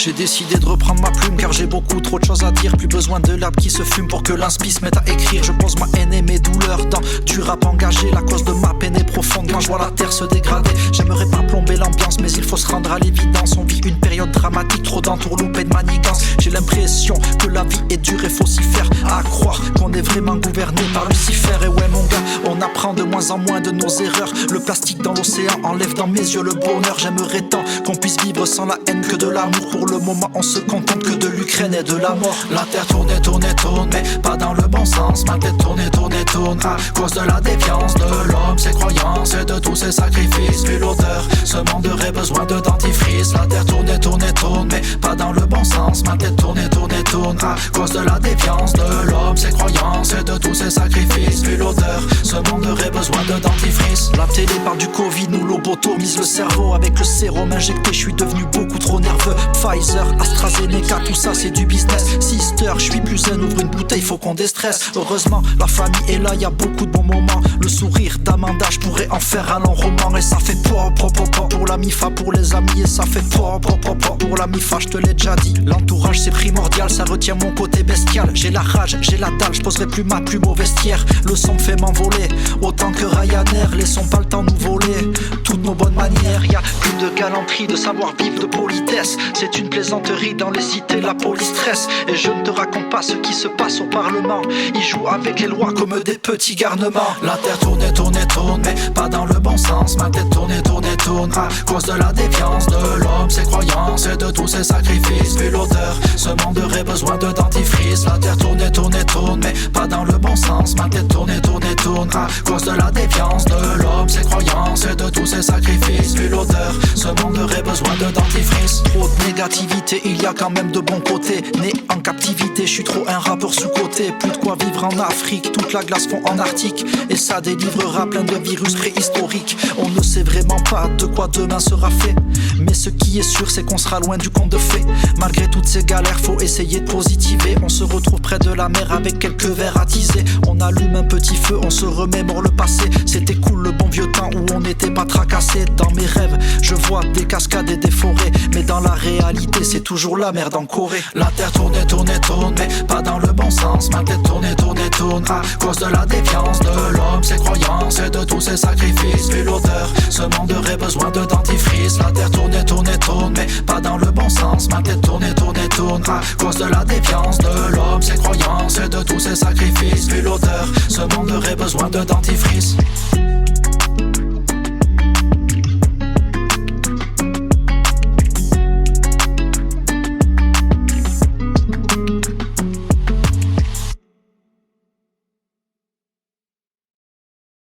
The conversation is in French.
J'ai décidé de reprendre ma plume car j'ai beaucoup trop de choses à dire. Plus besoin de l'herbe qui se fume pour que l'inspi se mette à écrire. Je pose ma haine et mes douleurs dans du rap engagé. La cause de ma peine est profonde quand je vois la terre se dégrader. J'aimerais pas plomber l'ambiance mais il faut se rendre à l'évidence. On vit une période dramatique, trop d'entourloupes et de manigance. J'ai l'impression que la vie est dure et faut s'y faire à croire qu'on est vraiment gouverné par Lucifer. Et ouais mon gars, on apprend de moins en moins de nos erreurs. Le plastique dans l'océan enlève dans mes yeux le bonheur. J'aimerais tant qu'on puisse vivre sans la haine que de l'amour. Pour le moment on se contente que de l'Ukraine et de la mort. La terre tourne et tourne et tourne mais pas dans le bon sens. Ma tête tourne et tourne et tourne à cause de la défiance de l'homme, ses croyances et de tous ses sacrifices. Vu l'odeur, ce monde aurait besoin de dentifrice. La terre tourne et tourne et tourne mais pas dans le bon sens. Ma tête tourne et tourne et tourne à cause de la défiance de l'homme, ses croyances et de tous ses sacrifices. Vu l'odeur, ce monde aurait besoin de dentifrice. La télé parle du Covid, nous lobotomise le cerveau. Avec le sérum injecté, je suis devenu beaucoup trop nerveux. Pfizer, AstraZeneca, tout ça c'est du business. Sister, je suis plus zen, ouvre une bouteille, faut qu'on déstresse. Heureusement, la famille est là, y a beaucoup de bons moments. Le sourire d'Amanda, je pourrais en faire un long roman. Et ça fait pop, pop, pop, pop pour la MIFA, pour les amis. Et ça fait pop, pop, pop, pop pour la MIFA, je te l'ai déjà dit. L'entourage c'est primordial, ça retient mon côté bestial. J'ai la rage, j'ai la dalle, je poserai plus ma plume au vestiaire. Le son me fait m'envoler, autant que Ryanair. Laissons pas le temps nous voler toutes nos bonnes manières. Y'a plus de galanterie, de savoir-vivre, de politesse. C'est une plaisanterie dans les cités, la police stresse. Et je ne te raconte pas ce qui se passe au Parlement. Ils jouent avec les lois comme des petits garnements. La terre tourne et tourne et tourne mais pas dans le bon sens. Ma tête tourne et tourne et tourne à cause de la défiance de l'homme, ses croyances et de tous ses sacrifices. Vu l'odeur, ce monde aurait besoin de dentifrice. La terre tourne et tourne et tourne mais pas dans le bon sens. Ma tête tourne et tourne et tourne à cause de la défiance de l'homme, ses croyances et de tous ses sacrifices. Vu l'odeur, ce monde aurait besoin de dentifrice. Trop de négativité, il y a quand même de bons côtés. Né en captivité, je suis trop un rappeur sous-côté. Plus de quoi vivre en Afrique, toute la glace fond en Arctique. Et ça délivrera plein de virus préhistoriques. On ne sait vraiment pas de quoi demain sera fait. Mais ce qui est sûr c'est qu'on sera loin du conte de fées. Malgré toutes ces galères, faut essayer de positiver. On se retrouve près de la mer avec quelques verres attisés. On allume un petit feu, on se remémore le passé. C'était cool le bon vieux temps où on n'était pas tracassé. Dans mes rêves, je vois des cascades et des forêts. Mais dans la réalité, c'est toujours la merde en Corée. La terre tourne et tourne et tourne mais pas dans le bon sens. Ma tête tourne et tourne et tourne à cause de la défiance de l'homme, ses croyances et de tous ses sacrifices. Vu l'odeur, ce monde aurait besoin de dentifrice. La terre tourne et tourne et tourne mais pas dans le bon sens. Ma tête tourne et tourne et tourne à cause de la défiance de l'homme, ses croyances et de tous ses sacrifices. Vu l'odeur, ce monde aurait besoin de dentifrice.